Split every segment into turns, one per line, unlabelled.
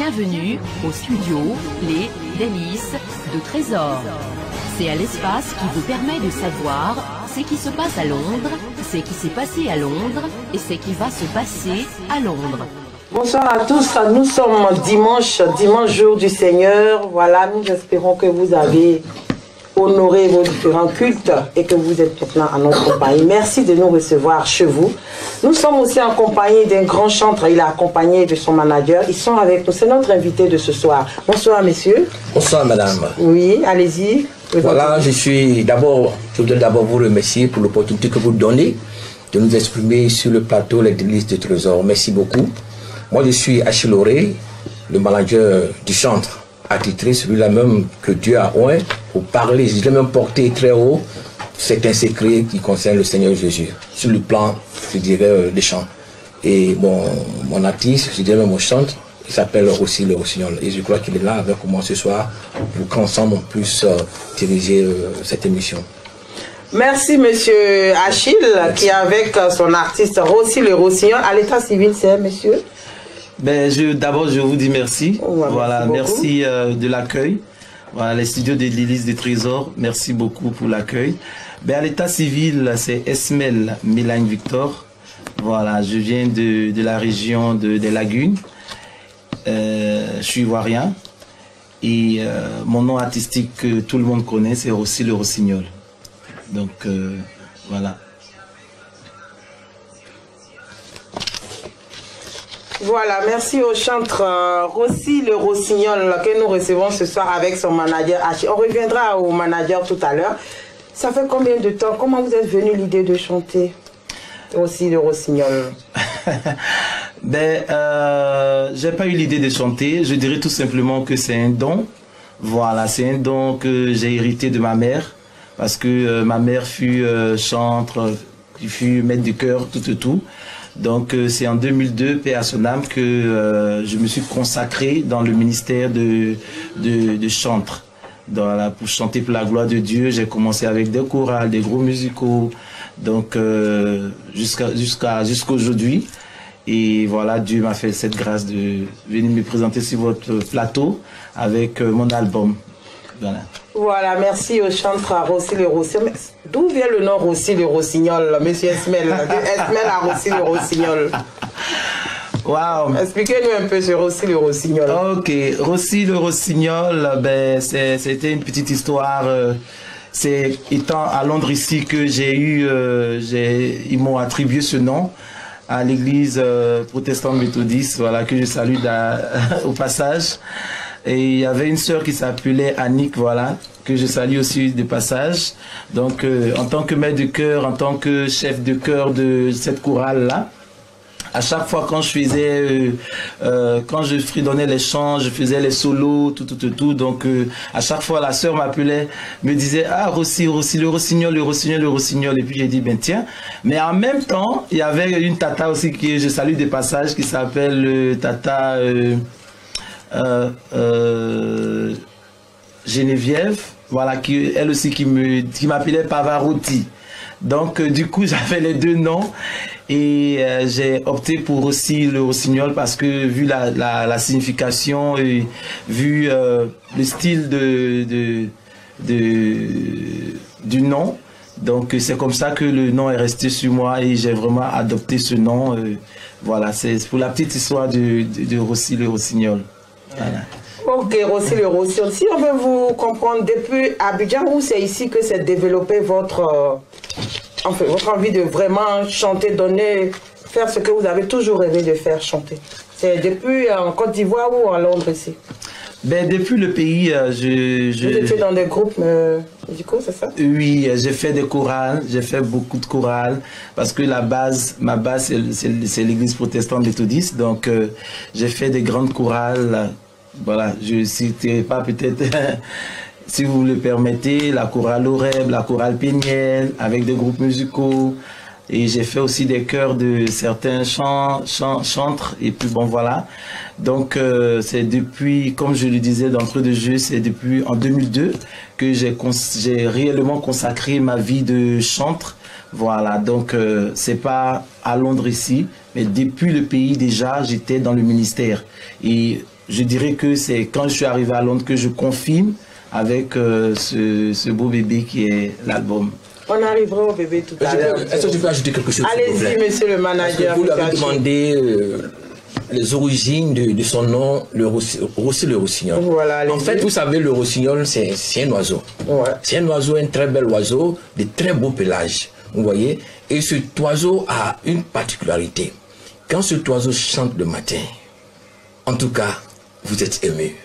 Bienvenue au studio Les Délices de Trésor. C'est à l'espace qui vous permet de savoir ce qui se passe à Londres, ce qui s'est passé à Londres et ce qui va se passer à Londres.
Bonsoir à tous, nous sommes dimanche jour du Seigneur. Voilà, nous espérons que vous avez honoré vos différents cultes et que vous êtes maintenant en notre compagnie. Merci de nous recevoir chez vous. Nous sommes aussi en compagnie d'un grand chanteur, il est accompagné de son manager. Ils sont avec nous, c'est notre invité de ce soir. Bonsoir messieurs.
Bonsoir madame.
Oui, allez-y.
Voilà, je voudrais d'abord vous remercier pour l'opportunité que vous donnez de nous exprimer sur le plateau Les Délices de Trésor. Merci beaucoup. Moi je suis Achille Auré, le manager du chantre attitré, celui-là même que Dieu a oint pour parler, je l'ai même porté très haut, certains secrets qui concernent le Seigneur Jésus, sur le plan, je dirais, des chants. Et mon artiste, je dirais même mon chantre, il s'appelle Rossi le Rossignol. Et je crois qu'il est là avec moi ce soir pour qu'ensemble on puisse diriger cette émission.
Merci monsieur Achille, qui est avec son artiste Rossi le Rossignol. À l'état civil, c'est monsieur?
Ben, d'abord, je vous dis merci. Voilà, merci de l'accueil. Voilà, les studios des Délices des Trésors, merci beaucoup pour l'accueil. Ben, à l'état civil, c'est Esmel Mélagne Victor. Voilà, je viens de la région des Lagunes. Je suis ivoirien. Et mon nom artistique que tout le monde connaît, c'est Rossi le Rossignol. Donc, voilà.
Voilà, merci au chantre Rossi le Rossignol que nous recevons ce soir avec son manager Achille. On reviendra au manager tout à l'heure. Ça fait combien de temps? Comment vous êtes venu l'idée de chanter Rossi le Rossignol?
Ben, j'ai pas eu l'idée de chanter. Je dirais tout simplement que c'est un don. Voilà, c'est un don que j'ai hérité de ma mère. Parce que ma mère fut chantre, fut maître du chœur, tout. Donc c'est en 2002, paix à son âme, que je me suis consacré dans le ministère de chantre. Pour chanter pour la gloire de Dieu, j'ai commencé avec des chorales, des groupes musicaux, donc jusqu'à aujourd'hui. Et voilà, Dieu m'a fait cette grâce de venir me présenter sur votre plateau avec mon album. Voilà.
Voilà, merci au chantre Rossi le Rossignol. D'où vient le nom Rossi le Rossignol, monsieur Esmel? Esmel à Rossi le Rossignol.
Wow.
Expliquez-nous un peu sur Rossi le Rossignol.
Ok, Rossi le Rossignol, ben, c'était une petite histoire. C'est étant à Londres ici que ils m'ont attribué ce nom à l'église protestante méthodiste, voilà, que je salue au passage. Et il y avait une sœur qui s'appelait Annick, voilà, que je salue aussi de passage. Donc, en tant que maître de chœur, en tant que chef de chœur de cette chorale-là, à chaque fois quand je faisais, quand je fredonnais les chants, je faisais les solos, tout. Donc, à chaque fois, la sœur m'appelait, me disait, ah, Rossi, le Rossignol. Et puis, j'ai dit, ben tiens. Mais en même temps, il y avait une tata aussi que je salue de passage, qui s'appelle tata... Geneviève, voilà, elle aussi qui m'appelait Pavarotti. Donc du coup j'avais les deux noms et j'ai opté pour aussi le Rossignol parce que vu la signification et vu le style du nom, donc c'est comme ça que le nom est resté sur moi et j'ai vraiment adopté ce nom. Voilà, c'est pour la petite histoire de Rossi le Rossignol. Voilà.
Ok, Rossi le Rossignol. Si on veut vous comprendre, depuis Abidjan, où c'est ici que s'est développé votre envie de vraiment chanter, faire ce que vous avez toujours rêvé de faire, chanter? C'est depuis en Côte d'Ivoire ou à Londres ici? Ben, depuis le pays, Vous étiez dans des groupes musicaux, c'est ça? Oui, j'ai fait des chorales, j'ai fait beaucoup de chorales, parce que ma base, c'est l'église protestante méthodiste, donc j'ai fait des grandes chorales. Voilà, je ne citerai pas peut-être, si vous le permettez, la chorale Oreb, la chorale Péniel, avec des groupes musicaux. Et j'ai fait aussi des chœurs de certains chantres. Et puis bon, voilà. Donc, c'est depuis, comme je le disais d'entrée de jeu, c'est depuis en 2002 que j'ai réellement consacré ma vie de chantre. Voilà, donc c'est pas à Londres ici, mais depuis le pays déjà, j'étais dans le ministère. Et
je dirais que c'est quand je suis arrivé à Londres que je confirme avec ce beau bébé qui est l'album.
On arrivera au bébé tout à l'heure.
Est-ce que tu peux ajouter quelque chose?
Allez-y, monsieur le manager.
Vous lui avez demandé les origines de son nom, Rossi le rossignol.
Voilà,
en fait, vous savez, le rossignol, c'est un oiseau. Ouais. C'est un oiseau, un très bel oiseau, de très beau pelage. Vous voyez? Et cet oiseau a une particularité. Quand cet oiseau chante le matin, en tout cas, vous êtes ému.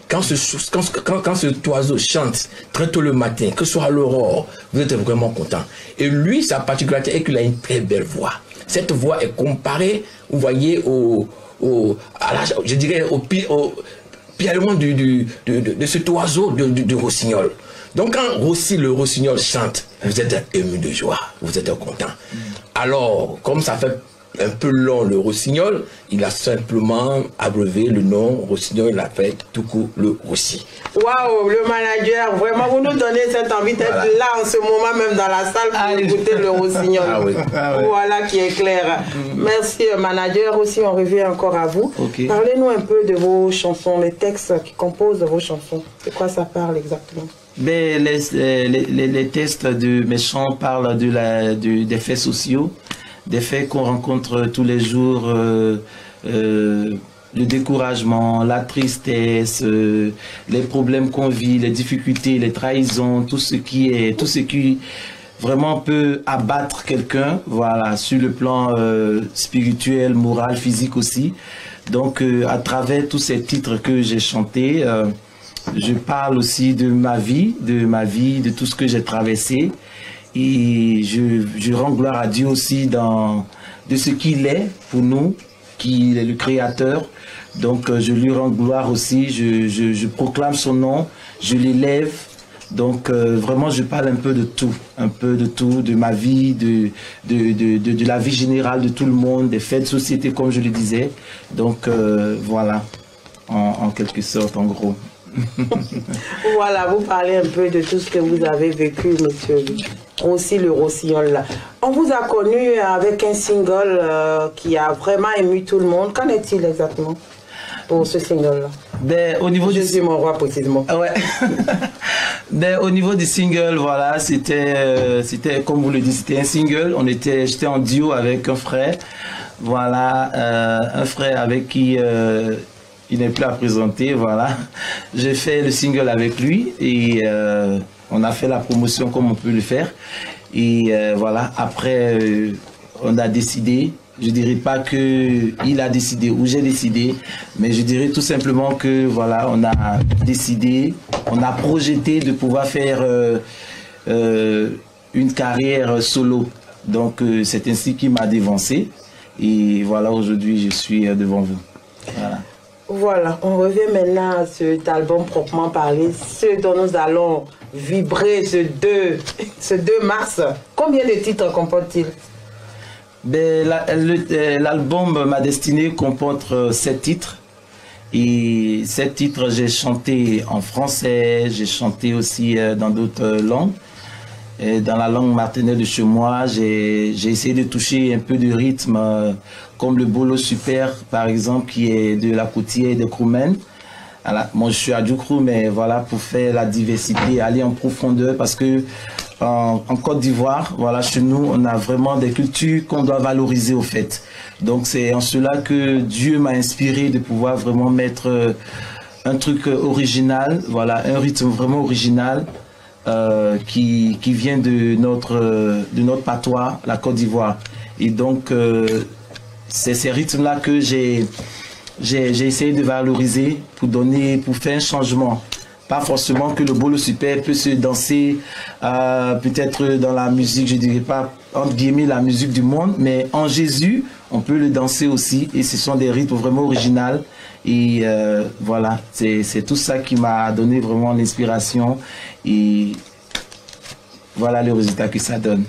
Quand cet oiseau chante très tôt le matin, que ce soit à l'aurore, vous êtes vraiment content. Et lui, sa particularité est qu'il a une très belle voix. Cette voix est comparée, vous voyez, je dirais, au piaillement de cet oiseau du rossignol. Donc quand Rossi le rossignol chante, vous êtes ému de joie, vous êtes content. Alors, comme ça fait un peu long le rossignol, il a simplement abrévé le nom rossignol, il a fait tout court le Rossi. Waouh,
le manager, vraiment vous nous donnez cette envie d'être là en ce moment même dans la salle pour écouter le rossignol.
Ah oui.
Voilà qui est clair. Merci manager, aussi on revient encore à vous. Parlez-nous un peu de vos chansons, les textes qui composent vos chansons. De quoi ça parle exactement?
Ben, les textes de mes chants parlent des faits sociaux, des faits qu'on rencontre tous les jours, le découragement, la tristesse, les problèmes qu'on vit, les difficultés, les trahisons, tout ce qui vraiment peut abattre quelqu'un, voilà, sur le plan spirituel, moral, physique aussi. Donc, à travers tous ces titres que j'ai chantés, je parle aussi de ma vie, de tout ce que j'ai traversé. Et je rends gloire à Dieu aussi de ce qu'il est pour nous, qu'il est le Créateur. Donc je lui rends gloire aussi, je proclame son nom, je l'élève. Donc vraiment je parle un peu de tout, de ma vie, de la vie générale de tout le monde, des faits de société comme je le disais. Donc voilà, en quelque sorte, en gros.
Voilà, vous parlez un peu de tout ce que vous avez vécu, monsieur Rossi le rossignol. On vous a connu avec un single qui a vraiment ému tout le monde. Qu'en est-il exactement pour ce single-là?
Ben, au niveau
Jésus mon roi, précisément.
Ouais. Ben, au niveau du single, voilà, c'était comme vous le dites, c'était un single. J'étais en duo avec un frère. Voilà, un frère avec qui il n'est plus à présenter, voilà. J'ai fait le single avec lui et on a fait la promotion comme on peut le faire. Et voilà, après, on a décidé, je dirais pas qu'il a décidé ou j'ai décidé, mais je dirais tout simplement que voilà, on a décidé, on a projeté de pouvoir faire une carrière solo. Donc c'est ainsi qu'il m'a dévancé. Et voilà, aujourd'hui, je suis devant vous. Voilà.
Voilà, on revient maintenant à cet album proprement parlé, ce dont nous allons vibrer ce 2 mars. Combien de titres comporte-t-il?
Ben, l'album Ma Destinée comporte 7 titres. Et 7 titres, j'ai chanté en français, j'ai chanté aussi dans d'autres langues. Et dans la langue martiniquaise de chez moi, j'ai essayé de toucher un peu de rythme, comme le bolo super, par exemple, qui est de la Côtière de Kroumen. Moi, je suis à Djoukrou, mais voilà, pour faire la diversité, aller en profondeur, parce que en Côte d'Ivoire, voilà, chez nous, on a vraiment des cultures qu'on doit valoriser au fait. Donc, c'est en cela que Dieu m'a inspiré de pouvoir vraiment mettre un truc original, voilà, un rythme vraiment original. Qui vient de notre patois, la Côte d'Ivoire. Et donc, c'est ces rythmes-là que j'ai essayé de valoriser pour faire un changement. Pas forcément que le bolo super peut se danser peut-être dans la musique, je dirais pas entre guillemets la musique du monde, mais en Jésus, on peut le danser aussi. Et ce sont des rythmes vraiment originaux. Et voilà, c'est tout ça qui m'a donné vraiment l'inspiration. Et voilà le résultat que ça donne.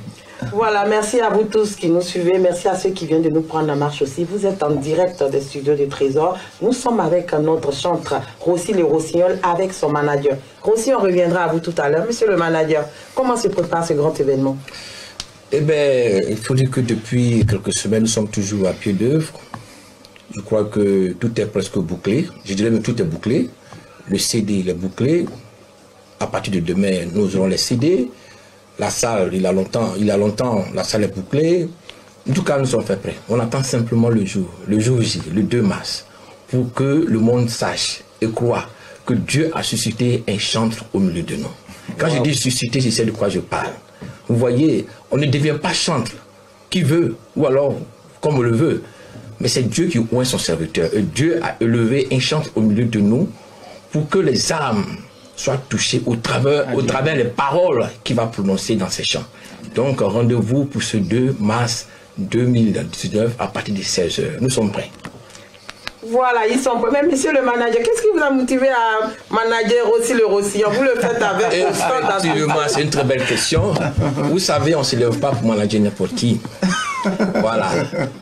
Voilà, merci à vous tous qui nous suivez. Merci à ceux qui viennent de nous prendre en marche aussi. Vous êtes en direct des studios du Trésor. Nous sommes avec notre chanteur, Rossi le rossignol, avec son manager. Rossi, on reviendra à vous tout à l'heure. Monsieur le manager, comment se prépare ce grand événement?
Eh bien, il faut dire que depuis quelques semaines, nous sommes toujours à pied d'œuvre. Je crois que tout est presque bouclé. Je dirais même tout est bouclé. Le CD il est bouclé. À partir de demain, nous aurons les CD. La salle, il y a longtemps, la salle est bouclée. En tout cas, nous sommes faits prêts. On attend simplement le jour J, le 2 mars, pour que le monde sache et croit que Dieu a suscité un chantre au milieu de nous. Quand je dis susciter, je sais de quoi je parle. Vous voyez, on ne devient pas chantre qui veut, ou alors comme on le veut. Mais c'est Dieu qui oint son serviteur. Et Dieu a élevé un chantre au milieu de nous pour que les âmes soient touchées au travers des paroles qu'il va prononcer dans ces chants. Donc rendez-vous pour ce 2 mars 2019 à partir de 16h. Nous sommes prêts.
Voilà, ils sont prêts. Mais monsieur le manager, qu'est-ce qui vous a motivé à manager aussi le Roussillon? Vous le faites avec
effectivement, c'est une très belle question. Vous savez, on ne se lève pas pour manager n'importe qui. Voilà.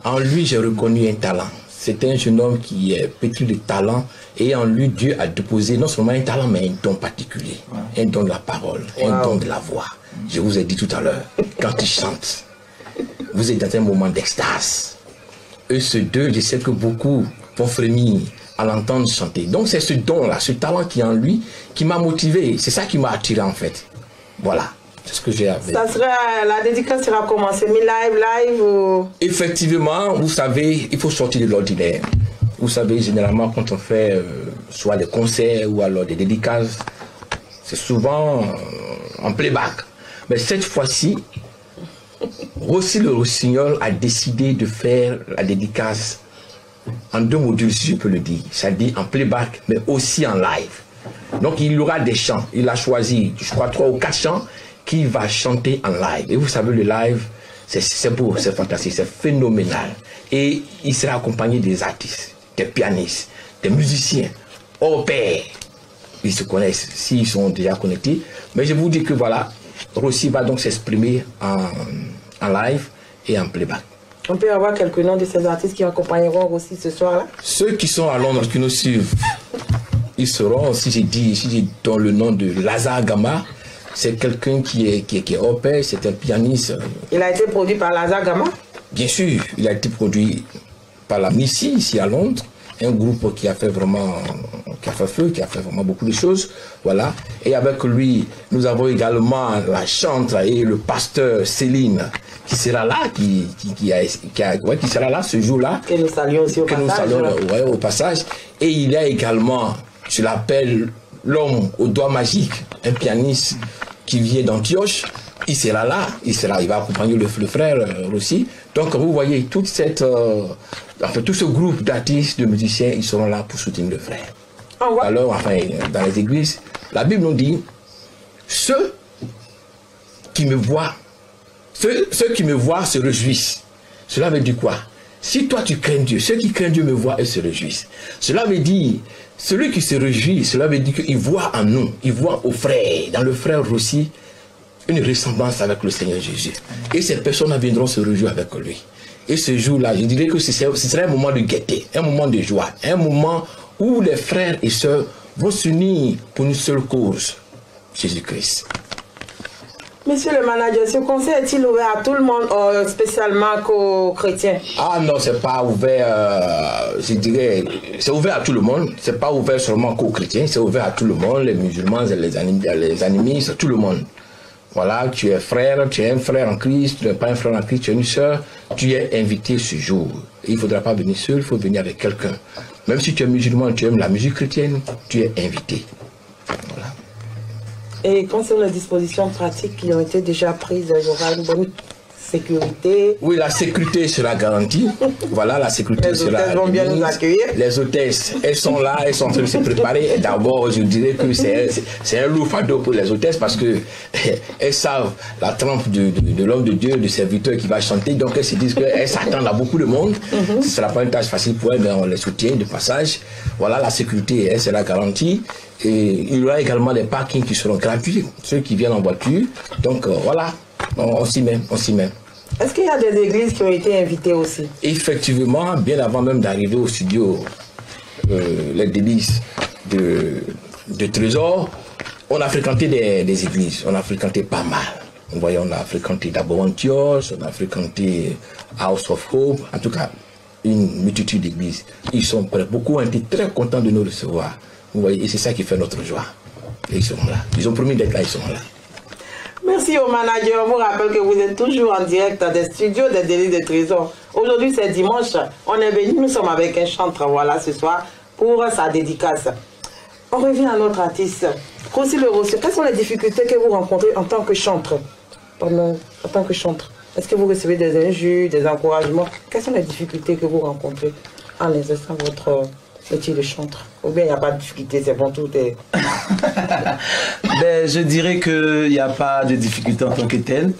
En lui, j'ai reconnu un talent. C'est un jeune homme qui est pétri de talent et en lui, Dieu a déposé non seulement un talent, mais un don particulier. Un don de la parole, un don de la voix. Je vous ai dit tout à l'heure, quand il chante, vous êtes dans un moment d'extase. Et ce deux, je sais que beaucoup vont frémir à l'entendre chanter. Donc c'est ce don-là, ce talent qui est en lui, qui m'a motivé. C'est ça qui m'a attiré en fait. Voilà, c'est ce que j'ai avec.
Ça sera, la dédicace sera comment? Live ou...
Effectivement, vous savez, il faut sortir de l'ordinaire. Vous savez, généralement, quand on fait soit des concerts ou alors des dédicaces, c'est souvent en playback. Mais cette fois-ci, Rossi le Rossignol a décidé de faire la dédicace en 2 modules, si je peux le dire. C'est-à-dire en playback, mais aussi en live. Donc il y aura des chants. Il a choisi, je crois, 3 ou 4 chants qu'il va chanter en live. Et vous savez, le live, c'est beau, c'est fantastique, c'est phénoménal. Et il sera accompagné des artistes, des pianistes, des musiciens, hors pair. Ils se connaissent, s'ils sont déjà connectés. Mais je vous dis que voilà, Rossi va donc s'exprimer en live et en playback.
On peut avoir quelques noms de ces artistes qui accompagneront Rossi ce soir-là?
Ceux qui sont à Londres, qui nous suivent, ils seront, si je donne le nom de Lazare Gama, c'est quelqu'un qui est hors pair, c'est un pianiste.
Il a été produit par Lazare Gama?
Bien sûr, il a été produit par la Missy, ici à Londres, un groupe qui a fait vraiment, qui a fait feu, qui a fait vraiment beaucoup de choses, voilà. Et avec lui, nous avons également la chantre et le pasteur Céline, qui sera là, qui sera là ce jour-là.
Que nous saluons aussi au passage.
Que nous saluons au passage. Et il y a également, je l'appelle l'homme aux doigts magiques, un pianiste qui vient d'Antioche. Il sera là, il va accompagner le frère aussi. Donc vous voyez, toute cette, tout ce groupe d'artistes, de musiciens, ils seront là pour soutenir le frère. Alors, enfin, dans les églises, la Bible nous dit, ceux qui me voient se réjouissent. Cela veut dire quoi? Si toi tu crains Dieu, ceux qui craignent Dieu me voient et se réjouissent. Cela veut dire, celui qui se réjouit, cela veut dire qu'il voit en nous, il voit au frère, dans le frère aussi, une ressemblance avec le Seigneur Jésus. Et ces personnes viendront se réjouir avec lui. Et ce jour-là, je dirais que ce serait un moment de gaieté, un moment de joie, un moment où les frères et sœurs vont s'unir pour une seule cause, Jésus-Christ.
Monsieur le manager, ce concert est-il ouvert à tout le monde, spécialement qu'aux chrétiens? Ah
non, c'est pas ouvert, je dirais, c'est ouvert à tout le monde. C'est pas ouvert seulement qu'aux chrétiens, c'est ouvert à tout le monde, les musulmans, les animistes, tout le monde. Voilà, tu es frère, tu es un frère en Christ, tu n'es pas un frère en Christ, tu es une sœur, tu es invité ce jour. Et il ne faudra pas venir seul, il faut venir avec quelqu'un. Même si tu es musulman, tu aimes la musique chrétienne, tu es invité. Voilà.
Et concernant les dispositions pratiques qui ont été déjà prises, il y aura une bonne sécurité.
Oui, la sécurité sera garantie. Voilà, la sécurité sera garantie.
Les hôtesses vont bien nous accueillir.
Les hôtesses, elles sont là, elles sont en train de se préparer. D'abord, je dirais que c'est un lourd fardeau pour les hôtesses parce que elles savent la trempe de l'homme de Dieu, du serviteur qui va chanter. Donc elles se disent qu'elles s'attendent à beaucoup de monde. Ce ne sera pas une tâche facile pour elles, mais on les soutient de passage. Voilà, la sécurité, elle sera garantie. Et il y aura également des parkings qui seront gratuits, ceux qui viennent en voiture. Donc voilà, on s'y met, on s'y met.
Est-ce qu'il y a des églises qui ont été invitées aussi?
Effectivement, bien avant même d'arriver au studio, les délices de Trésor, on a fréquenté des églises, on a fréquenté pas mal. Vous voyez, on a fréquenté d'abord Antioche, on a fréquenté House of Hope, en tout cas, une multitude d'églises. Ils sont prêts. Beaucoup ont été très contents de nous recevoir. Vous voyez, et c'est ça qui fait notre joie. Et ils sont là. Ils ont promis d'être là, ils sont là.
Merci au manager. On vous rappelle que vous êtes toujours en direct des studios des Délices de Trésor. Aujourd'hui, c'est dimanche. On est venu, nous sommes avec un chanteur, voilà, ce soir, pour sa dédicace. On revient à notre artiste. Rossi Le Rossignol, quelles sont les difficultés que vous rencontrez en tant que chanteur? En tant que chanteur, est-ce que vous recevez des injures, des encouragements? Quelles sont les difficultés que vous rencontrez en exerçant votre métier de chanteur? Ou bien il n'y a pas de difficulté, c'est bon, tout est...
Ben, je dirais qu'il n'y a pas de difficulté en tant que tel.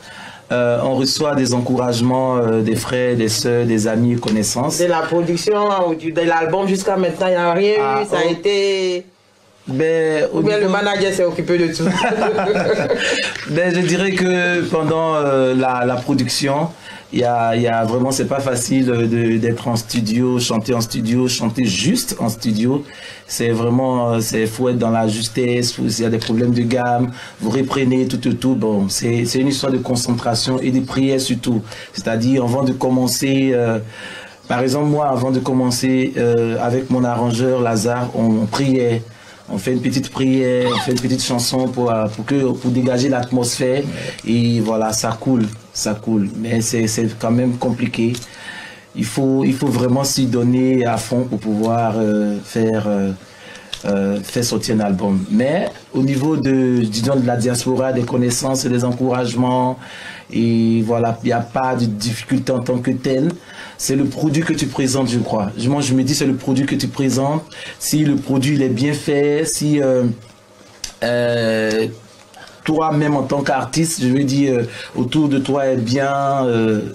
On reçoit des encouragements des frères, des sœurs, des amis et connaissances.
De la production, de l'album jusqu'à maintenant, il n'y a rien eu, ça a été...
Ben,
ou bien le manager s'est occupé de tout.
Ben, je dirais que pendant la production, il y a vraiment, c'est pas facile d'être en studio, chanter juste en studio. C'est vraiment, faut être dans la justesse, s'il y a des problèmes de gamme, vous reprenez tout. Bon, c'est une histoire de concentration et de prière surtout. C'est-à-dire, avant de commencer, par exemple, moi, avant de commencer avec mon arrangeur Lazare, on priait. On fait une petite prière, on fait une petite chanson pour dégager l'atmosphère et voilà, ça coule. Mais c'est quand même compliqué. Il faut vraiment s'y donner à fond pour pouvoir faire sortir un album. Mais au niveau de la diaspora, des connaissances et des encouragements, et voilà, il n'y a pas de difficulté en tant que tel. C'est le produit que tu présentes, je crois. Moi, je me dis, c'est le produit que tu présentes. Si le produit il est bien fait, si toi-même en tant qu'artiste, je veux dire, autour de toi est bien,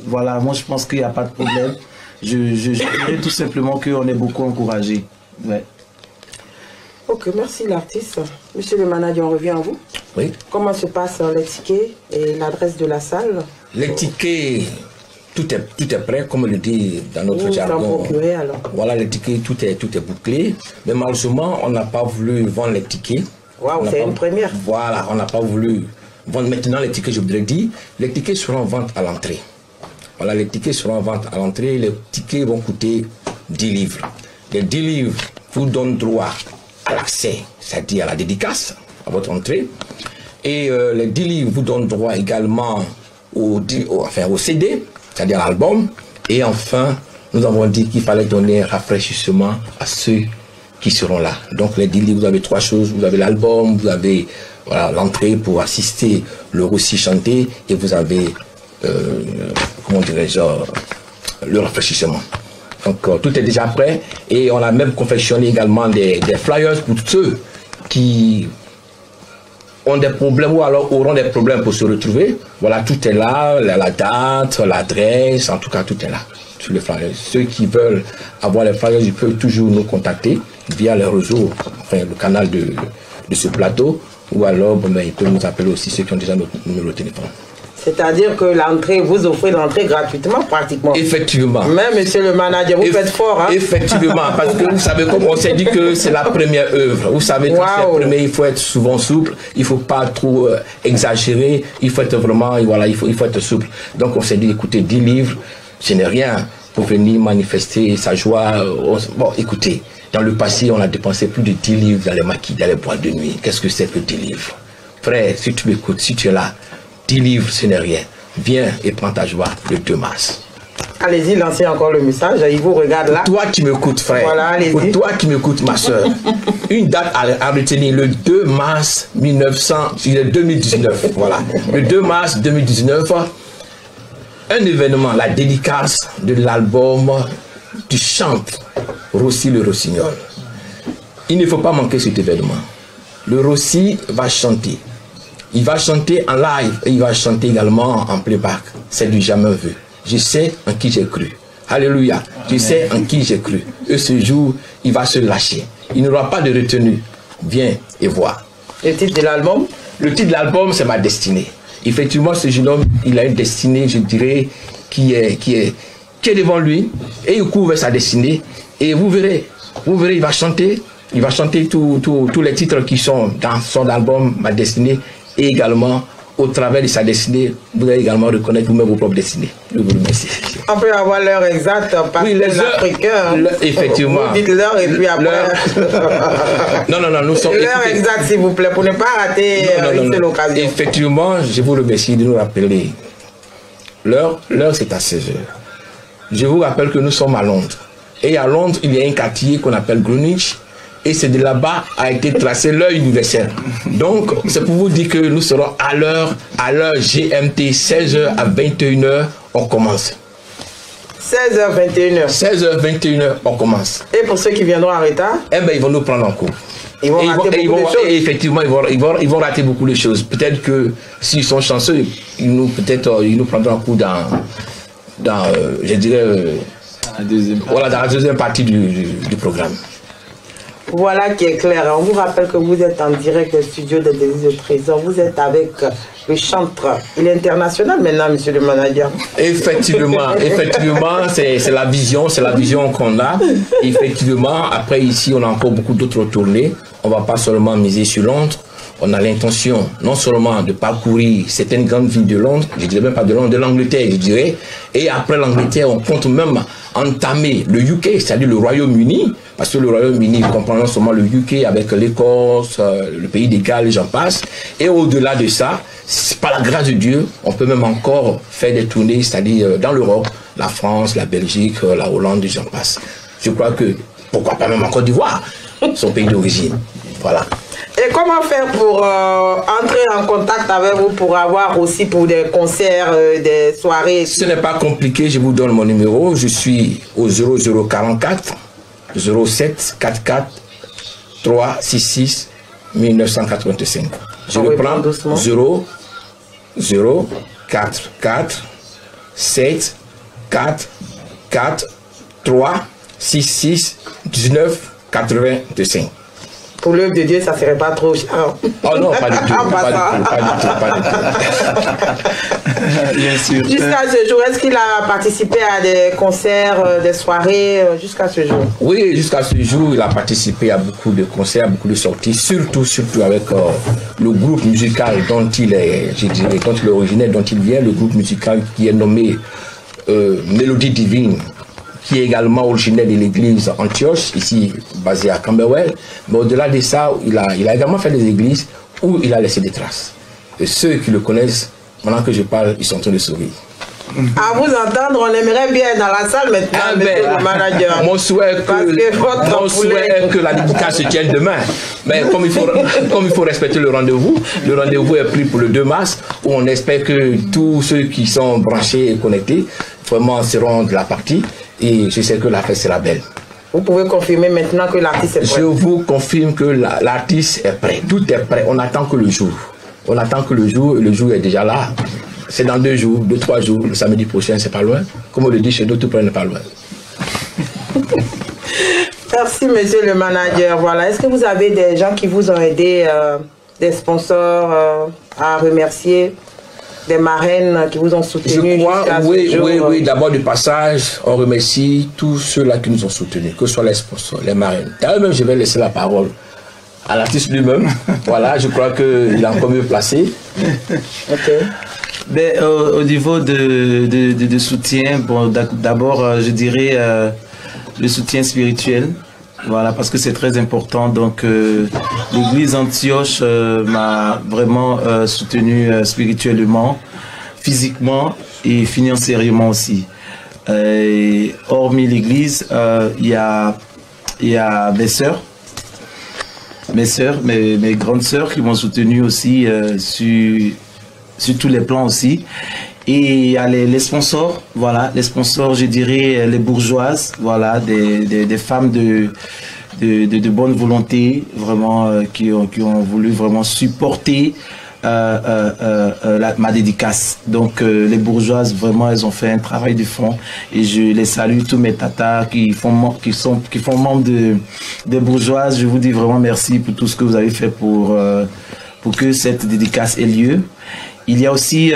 voilà, moi je pense qu'il n'y a pas de problème. Je dirais tout simplement qu'on est beaucoup encouragé. Ouais.
Ok, merci l'artiste. Monsieur le manager, on revient à vous.
Oui.
Comment se passe les tickets et l'adresse de la salle?
Les tickets, tout est prêt, comme on le dit dans notre jargon. Voilà, les tickets, tout est bouclé. Mais malheureusement, on n'a pas voulu vendre les tickets.
Waouh, c'est une première.
Voilà, on n'a pas voulu vendre maintenant les tickets, je voudrais dire. Les tickets seront en vente à l'entrée. Voilà, les tickets seront en vente à l'entrée. Les tickets vont coûter 10 livres. Les 10 livres vous donnent droit à l'accès, c'est-à-dire à la dédicace, à votre entrée. Et les 10 livres vous donnent droit également au CD, c'est-à-dire à l'album. Et enfin, nous avons dit qu'il fallait donner un rafraîchissement à ceux qui seront là. Donc les 10 livres, vous avez 3 choses. Vous avez l'album, vous avez l'entrée pour assister le Rossi chanter, et vous avez, comment dirais-je, le rafraîchissement. Donc tout est déjà prêt, et on a même confectionné également des flyers pour ceux qui ont des problèmes ou alors auront des problèmes pour se retrouver. Voilà, tout est là, la date, l'adresse, en tout cas tout est là sur les flyers. Ceux qui veulent avoir les flyers, ils peuvent toujours nous contacter via les réseaux, enfin le canal de ce plateau, ou alors ils peuvent nous appeler aussi, ceux qui ont déjà notre numéro de téléphone.
C'est-à-dire que l'entrée, vous offrez l'entrée gratuitement pratiquement.
Effectivement.
Mais monsieur le manager, vous faites fort. Hein?
Effectivement, parce que vous savez, comme on s'est dit que c'est la première œuvre. Vous savez, quand c'est la première, il faut être souvent souple, il ne faut pas trop exagérer, il faut être vraiment, voilà, il faut être souple. Donc on s'est dit, écoutez, 10 livres, ce n'est rien pour venir manifester sa joie. Bon, écoutez, dans le passé, on a dépensé plus de 10 livres dans les maquis, dans les boîtes de nuit. Qu'est-ce que c'est que 10 livres? Frère, si tu m'écoutes, si tu es là, 10 livres, ce n'est rien. Viens et prends ta joie le 2 mars.
Allez-y, lancez encore le message. Il vous regarde là.
Toi qui m'écoutes, frère.
Voilà, allez-y.
Pour toi qui m'écoutes, ma soeur. Une date à retenir, le 2 mars 2019. Voilà. Le 2 mars 2019, un événement, la dédicace de l'album du chanteur Rossi Le Rossignol. Il ne faut pas manquer cet événement. Le Rossi va chanter. Il va chanter en live et il va chanter également en playback. C'est du jamais vu. Je sais en qui j'ai cru. Alléluia. Je sais en qui j'ai cru. Et ce jour, il va se lâcher. Il n'y aura pas de retenue. Viens et vois.
Le titre de l'album?
Le titre de l'album, c'est Ma Destinée. Effectivement, ce jeune homme, il a une destinée, je dirais, qui est devant lui. Et il court vers sa destinée. Et vous verrez, il va chanter. Il va chanter tous les titres qui sont dans son album Ma Destinée. Et également au travers de sa destinée, vous allez également reconnaître vous-même vos propres destinées. Je vous remercie.
On peut avoir l'heure exacte parce
oui,
que l'Africain,
effectivement.
Vous dites l'heure et puis après...
non, nous sommes...
L'heure exacte, s'il vous plaît, pour ne pas rater une seule occasion.
Effectivement, je vous remercie de nous rappeler. L'heure, c'est à 16h. Je vous rappelle que nous sommes à Londres. Et à Londres, il y a un quartier qu'on appelle Greenwich. Et c'est de là-bas a été tracé l'heure universelle. Donc, c'est pour vous dire que nous serons à l'heure GMT, 16h à 21h, on commence.
16h, 21h.
16h, 21h, on commence.
Et pour ceux qui viendront en retard?
Eh bien, ils vont nous prendre en cours.
Ils vont rater beaucoup de choses.
Et effectivement, ils vont rater beaucoup de choses. Peut-être que s'ils sont chanceux, ils nous prendront en cours dans je dirais, dans la deuxième partie du programme.
Voilà qui est clair. On vous rappelle que vous êtes en direct des studios des Délices de Trésor. Vous êtes avec le chanteur. Il est international maintenant, monsieur le manager.
Effectivement, c'est la vision qu'on a. Effectivement, après ici, on a encore beaucoup d'autres tournées. On ne va pas seulement miser sur Londres. On a l'intention non seulement de parcourir certaines grandes villes de Londres, je ne dirais même pas de Londres, de l'Angleterre, je dirais. Et après l'Angleterre, on compte même entamer le UK, c'est-à-dire le Royaume-Uni, parce que le Royaume-Uni comprend non seulement le UK avec l'Écosse, le pays des Galles, et j'en passe. Et au-delà de ça, par la grâce de Dieu, on peut même encore faire des tournées, c'est-à-dire dans l'Europe, la France, la Belgique, la Hollande, et j'en passe. Je crois que, pourquoi pas même en Côte d'Ivoire, son pays d'origine. Voilà.
Et comment faire pour entrer en contact avec vous, pour avoir aussi pour des concerts, des soirées?
Ce n'est pas compliqué, je vous donne mon numéro. Je suis au 0044 07 44 366 1985. Je reprends 0044 7 4 4 3 66 19 85.
Pour l'œuvre de Dieu, ça ne serait pas trop cher.
Oh non, pas du tout. Pas du tout.
Bien sûr.
Jusqu'à ce jour, est-ce qu'il a participé à des concerts, des soirées, jusqu'à ce jour?
Oui, jusqu'à ce jour, il a participé à beaucoup de concerts, beaucoup de sorties, surtout avec le groupe musical dont il est, je dirais, dont il est originaire, dont il vient, le groupe musical qui est nommé Mélodie Divine, qui est également originaire de l'église Antioche, ici basée à Camberwell. Mais au-delà de ça, il a également fait des églises où il a laissé des traces. Et ceux qui le connaissent, maintenant que je parle, ils sont en train de sourire.
À vous entendre, on aimerait bien être dans la salle maintenant, monsieur le manager.
Mon souhait est que la dédicace se tienne demain. Mais comme il faut respecter le rendez-vous est pris pour le 2 mars, où on espère que tous ceux qui sont branchés et connectés vraiment seront de la partie. Et je sais que la fête sera belle.
Vous pouvez confirmer maintenant que l'artiste est prêt?
Je vous confirme que l'artiste est prêt. Tout est prêt. On attend que le jour. On attend que le jour est déjà là. C'est dans 2 jours, 2-3 jours. Le samedi prochain, c'est pas loin. Comme on le dit chez nous, tout près n'est pas loin.
Merci, monsieur le manager. Voilà. Est-ce que vous avez des gens qui vous ont aidé, des sponsors à remercier? Des marraines qui vous ont soutenu?
Je crois, oui. D'abord, du passage, on remercie tous ceux-là qui nous ont soutenus, que ce soit les sponsors, les marraines. D'ailleurs, même, je vais laisser la parole à l'artiste lui-même. Voilà, je crois qu'il est encore mieux placé.
Ok.
Ben, au niveau de soutien, bon, d'abord, je dirais le soutien spirituel. Voilà, parce que c'est très important. Donc, l'église Antioche m'a vraiment soutenu spirituellement, physiquement et financièrement aussi. Hormis l'église, il y a mes sœurs, mes grandes sœurs qui m'ont soutenu aussi sur tous les plans aussi. Et il y a les sponsors, voilà, les sponsors, je dirais les bourgeoises, voilà, des femmes de bonne volonté, vraiment, qui ont voulu vraiment supporter ma dédicace. Donc les bourgeoises, vraiment, elles ont fait un travail de fond et je les salue, tous mes tatas qui font membres des bourgeoises. Je vous dis vraiment merci pour tout ce que vous avez fait pour que cette dédicace ait lieu. Il y a aussi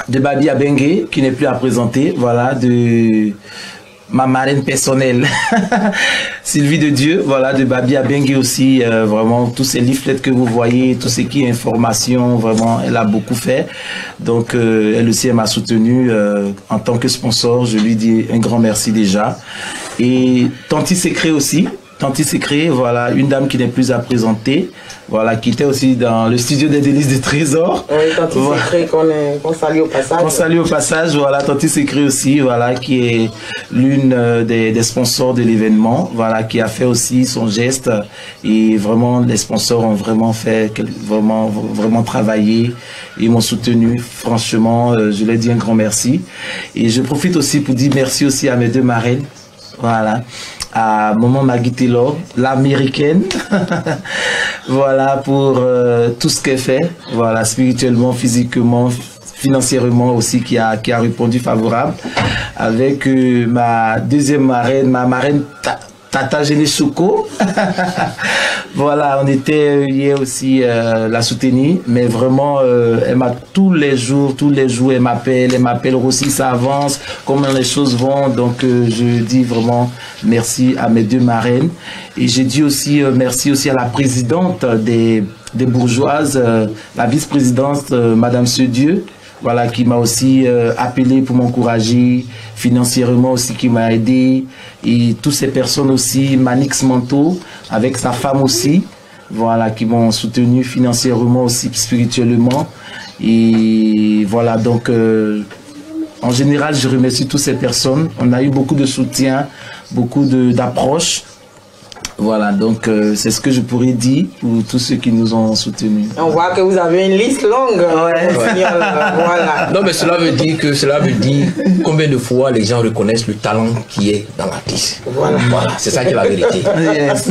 de Babi Abengue, qui n'est plus à présenter, voilà, de ma marraine personnelle. Sylvie de Dieu, voilà, de Babi Abengue aussi, vraiment, tous ces leaflets que vous voyez, tout ce qui est information, vraiment, elle a beaucoup fait. Donc, elle aussi, elle m'a soutenu en tant que sponsor. Je lui dis un grand merci déjà. Et Tanti Secret aussi. Tanti Secret, voilà, une dame qui n'est plus à présenter, voilà, qui était aussi dans le studio des délices de Trésor.
Oui, Tanti Secret qu'on salue au passage.
On salue au passage, voilà, Tanti Secret aussi, voilà, qui est l'une des sponsors de l'événement, voilà, qui a fait aussi son geste. Et vraiment, les sponsors ont vraiment fait, vraiment travaillé. Ils m'ont soutenu, franchement, je leur dis un grand merci. Et je profite aussi pour dire merci aussi à mes deux marraines, voilà, à Maman Maggie Taylor, l'américaine, voilà, pour tout ce qu'elle fait, voilà, spirituellement, physiquement, financièrement aussi, qui a répondu favorable, avec ma deuxième marraine, ma marraine Tata Genesouko. Voilà, on était hier aussi la soutenir, mais vraiment, elle m'a tous les jours, elle m'appelle aussi, ça avance, comment les choses vont. Donc, je dis vraiment merci à mes deux marraines. Et j'ai dit aussi merci aussi à la présidente des bourgeoises, la vice-présidente, Madame Sedieu. Voilà, qui m'a aussi appelé pour m'encourager, financièrement aussi, qui m'a aidé. Et toutes ces personnes aussi, Manix Manto, avec sa femme aussi, voilà, qui m'ont soutenu financièrement aussi, spirituellement. Et voilà, donc, en général, je remercie toutes ces personnes. On a eu beaucoup de soutien, beaucoup d'approches. Voilà, donc c'est ce que je pourrais dire pour tous ceux qui nous ont soutenus.
On voit que vous avez une liste longue.
Ouais.
Voilà.
Non, mais cela veut dire combien de fois les gens reconnaissent le talent qui est dans l'artiste. Voilà, c'est ça qui est la vérité.
Yes.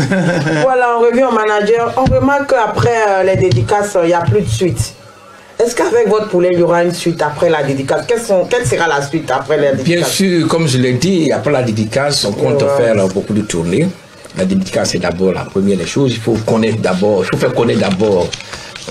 Voilà, on revient au manager. On remarque qu'après les dédicaces, il n'y a plus de suite. Est-ce qu'avec votre poulet, il y aura une suite après la dédicace? Quelle sera la suite après la dédicace?
Bien sûr, comme je l'ai dit, après la dédicace, on compte faire beaucoup de tournées. La dédicace, c'est d'abord la première des choses. Il faut faire connaître d'abord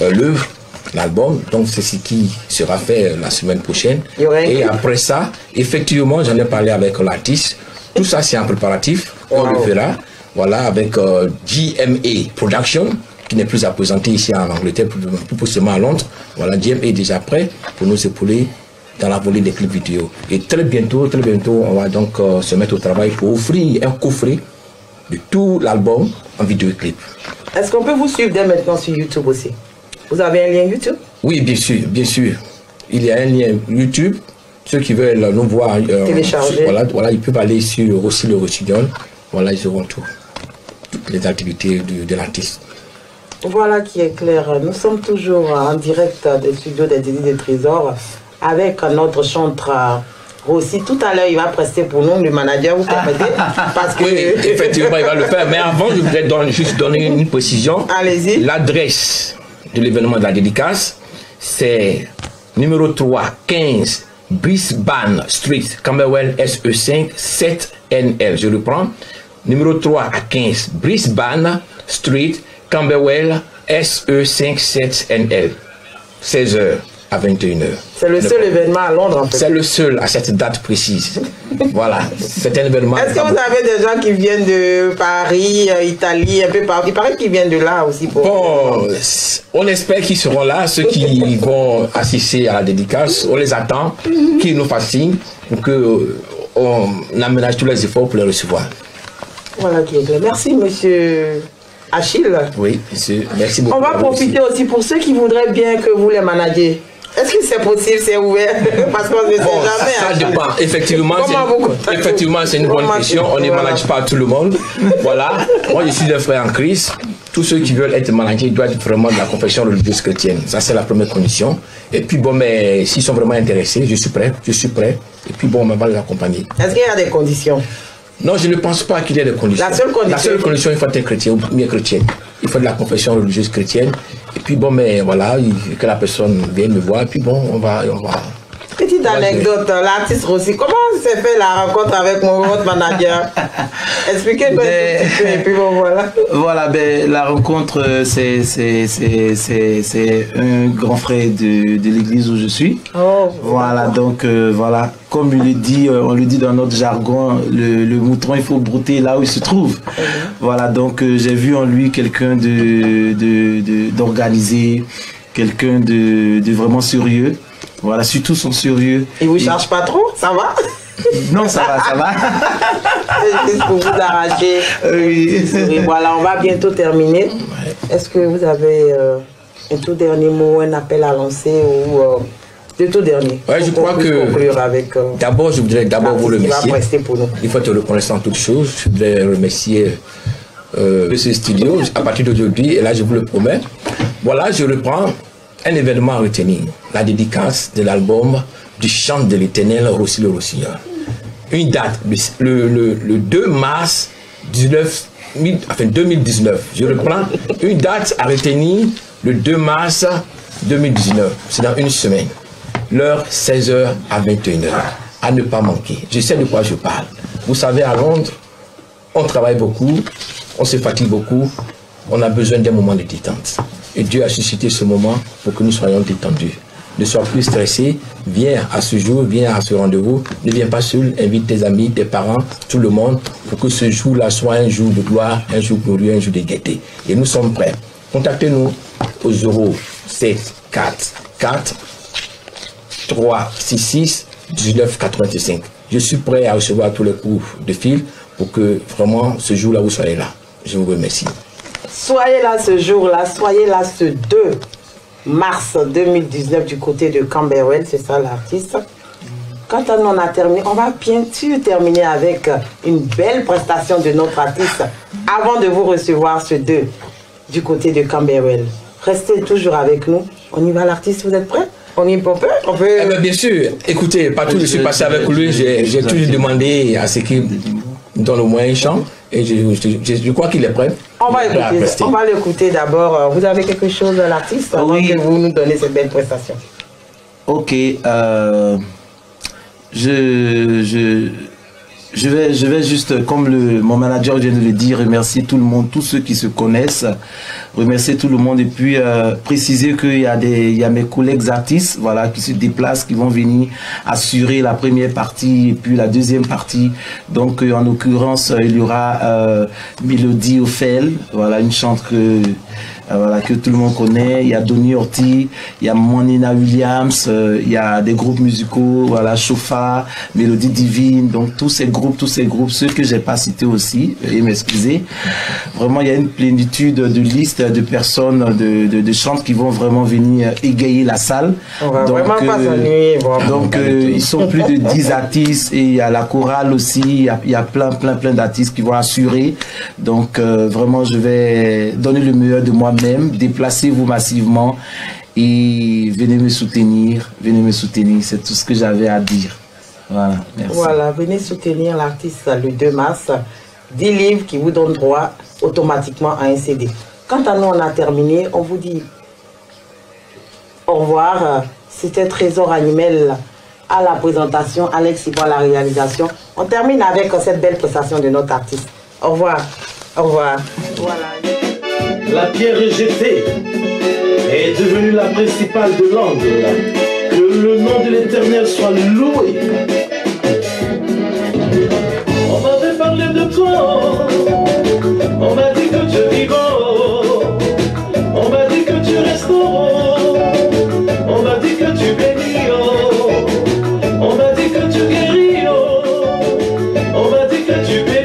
l'œuvre, l'album. Donc, c'est ce qui sera fait la semaine prochaine. Et après ça, effectivement, j'en ai parlé avec l'artiste. Tout ça, c'est un préparatif. On le fera. Voilà, avec GMA Production, qui n'est plus à présenter ici en Angleterre, plus précisément à Londres. Voilà, GMA est déjà prêt pour nous épauler dans la volée des clips vidéo. Et très bientôt, on va donc se mettre au travail pour offrir un coffret de tout l'album en vidéoclip.
Est-ce qu'on peut vous suivre dès maintenant sur YouTube aussi? Vous avez un lien YouTube?
Oui, bien sûr, bien sûr. Il y a un lien YouTube. Ceux qui veulent nous voir,
télécharger.
Voilà, ils peuvent aller sur aussi le Rossignol. Voilà, ils auront toutes les activités de l'artiste.
Voilà qui est clair. Nous sommes toujours en direct des studios des Délices de Trésor avec notre chanteur Rossi. Tout à l'heure, il va prester pour nous, le manager, vous permettez? Parce que...
Oui, effectivement, il va le faire. Mais avant, je voudrais juste donner une précision.
Allez-y.
L'adresse de l'événement de la dédicace, c'est numéro 3, 15 Brisbane Street, Camberwell, SE5, 7NL. Je reprends. Numéro 3 à 15 Brisbane Street, Camberwell, SE5, 7NL. 16h. À 21h.
C'est le seul événement à Londres en fait.
C'est le seul à cette date précise. Voilà, c'est un événement.
Est-ce que vous avez des gens qui viennent de Paris, Italie, un peu partout? Il paraît qu'ils viennent de là aussi.
Bon, on espère qu'ils seront là, ceux qui vont assister à la dédicace. On les attend, qu'ils nous fassent signe pour qu'on aménage tous les efforts pour les recevoir.
Voilà qui est bien. Merci monsieur Achille.
Oui, monsieur. Merci beaucoup.
On va profiter aussi pour ceux qui voudraient bien que vous les managiez. Est-ce que c'est possible, c'est ouvert? Parce qu'on ne sait jamais.
Ça dépend. Effectivement, c'est une bonne question. On ne manage pas tout le monde. Voilà. Moi, je suis un frère en Christ. Tous ceux qui veulent être managés doivent être vraiment de la confession religieuse chrétienne. Ça, c'est la première condition. Et puis, bon, mais s'ils sont vraiment intéressés, je suis prêt. Et puis, bon, on va les accompagner.
Est-ce qu'il y a des conditions?
Non, je ne pense pas qu'il y ait des conditions. La seule condition, il faut être chrétien ou bien chrétienne. Il faut de la confession religieuse chrétienne. Et puis bon, mais voilà, que la personne vienne me voir. Et puis bon, on va.
Petite petite anecdote, l'artiste Rossi, comment s'est fait la rencontre avec votre manager? Expliquez-nous un petit peu et puis bon, voilà.
Voilà, ben, la rencontre, c'est un grand frère de l'église où je suis.
Oh,
voilà, donc voilà, comme on le dit dans notre jargon, le mouton, il faut brouter là où il se trouve. Voilà, donc j'ai vu en lui quelqu'un d'organisé, quelqu'un de vraiment sérieux. Voilà, surtout son sérieux.
Il vous charge pas trop, ça va?
Non, ça va, ça va.
C'est pour vous arracher.
Oui.
Et voilà, on va bientôt terminer. Est-ce que vous avez un tout dernier mot, un appel à lancer ou le tout dernier?
Ouais, je crois que d'abord, je voudrais vous remercier. Il faut être reconnaissant en toutes choses. Je voudrais remercier ce studio à partir d'aujourd'hui, et là je vous le promets. Voilà, je reprends un événement à retenir, la dédicace de l'album du chant de l'Éternel, Rossi le Rossignol. Une date, le 2 mars 2019. Je reprends une date à retenir, le 2 mars 2019. C'est dans une semaine. L'heure 16h à 21h. À ne pas manquer. Je sais de quoi je parle. Vous savez, à Londres, on travaille beaucoup, on se fatigue beaucoup, on a besoin d'un moment de détente. Et Dieu a suscité ce moment pour que nous soyons détendus. Ne sois plus stressé, viens à ce jour, viens à ce rendez-vous. Ne viens pas seul, invite tes amis, tes parents, tout le monde, pour que ce jour-là soit un jour de gloire, un jour glorieux, un jour de gaieté. Et nous sommes prêts. Contactez-nous au 074 366 1985. Je suis prêt à recevoir tous les coups de fil pour que vraiment ce jour-là vous soyez là. Je vous remercie.
Soyez là ce jour-là, soyez là ce 2 mars 2019 du côté de Camberwell, c'est ça l'artiste. Quand on a terminé, on va bien sûr terminer avec une belle prestation de notre artiste avant de vous recevoir ce 2 du côté de Camberwell. Restez toujours avec nous. On y va l'artiste, vous êtes prêts? On y peut? On peut...
Eh bien, bien sûr, écoutez, partout où je suis passé avec lui, j'ai toujours demandé à ce qu'il donne au moins un chant. Et je crois qu'il est prêt.
On va l'écouter d'abord. Vous avez quelque chose à l'artiste avant que vous nous donnez cette belle prestation?
Ok. Je vais juste, comme mon manager vient de le dire, remercier tout le monde, tous ceux qui se connaissent, remercier tout le monde et puis préciser qu'il y a mes collègues artistes, voilà, qui se déplacent, qui vont venir assurer la première partie et puis la deuxième partie. Donc en l'occurrence, il y aura Mélodie Ophel, voilà, une chanteuse que tout le monde connaît. Il y a Donny Orty, il y a Monina Williams, il y a des groupes musicaux, voilà, Chauffard, Mélodie Divine, donc tous ces groupes, ceux que j'ai pas cités aussi, et m'excuser. Vraiment, il y a une plénitude de listes de personnes, de chantes qui vont vraiment venir égayer la salle.
On va vraiment pas s'ennuyer.
Donc, ils sont plus de 10 artistes et il y a la chorale aussi, il y a plein d'artistes qui vont assurer. Donc, vraiment, je vais donner le meilleur de moi-même, déplacez-vous massivement et venez me soutenir, c'est tout ce que j'avais à dire. Voilà, merci.
Voilà, venez soutenir l'artiste le 2 mars, 10 livres qui vous donnent droit automatiquement à un CD. Quant à nous, on a terminé, on vous dit au revoir. C'était Trésor Animel à la présentation, Alex Ibo à la réalisation. On termine avec cette belle prestation de notre artiste. Au revoir. Au revoir. Voilà.
La pierre rejetée est devenue la principale de l'angle. Que le nom de l'Éternel soit loué. On m'avait parlé de toi, on m'a dit que tu vivras, on m'a dit que tu resteras, on m'a dit que tu bénis, on m'a dit que tu guéris, on m'a dit que tu bénis.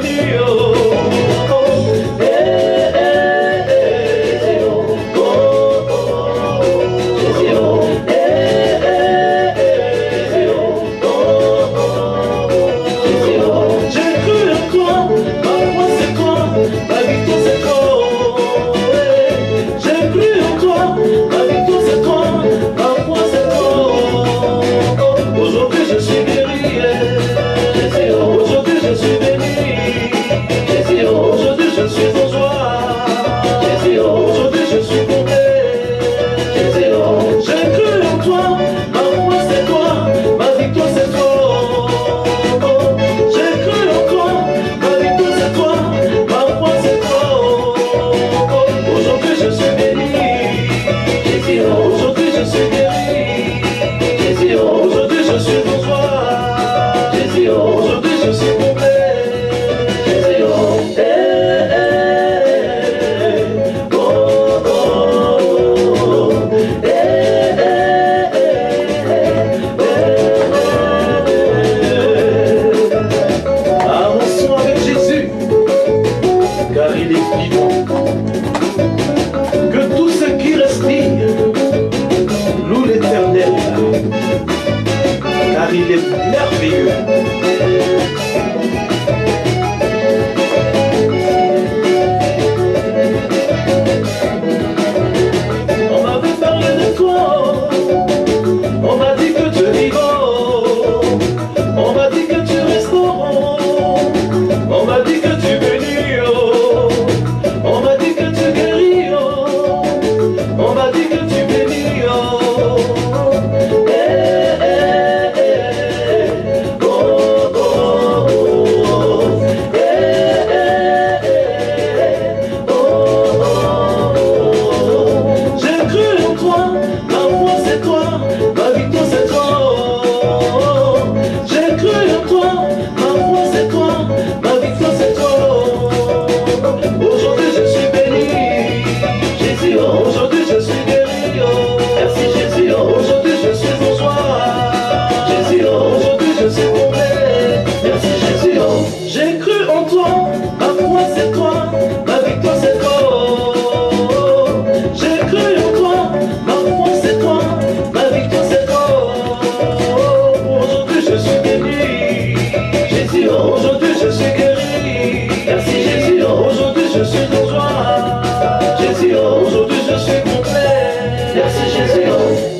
Jésus, oh, aujourd'hui je suis complet. Merci Jésus, oh.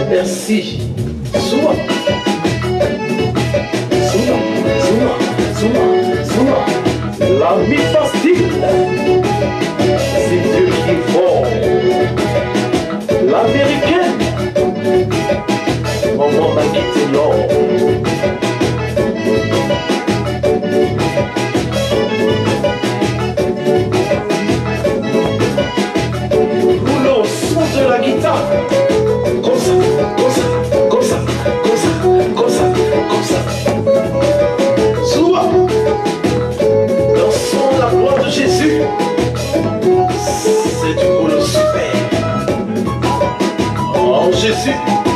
Merci. Souma. La vie facile. C'est Dieu qui est fort. L'américaine. On m'en a quitté l'or. Roulons au son de la guitare. Comme ça, comme ça, comme ça, comme ça, comme ça, comme ça. Souvent, dansons la gloire de Jésus. C'est du boulot super. Oh Jésus.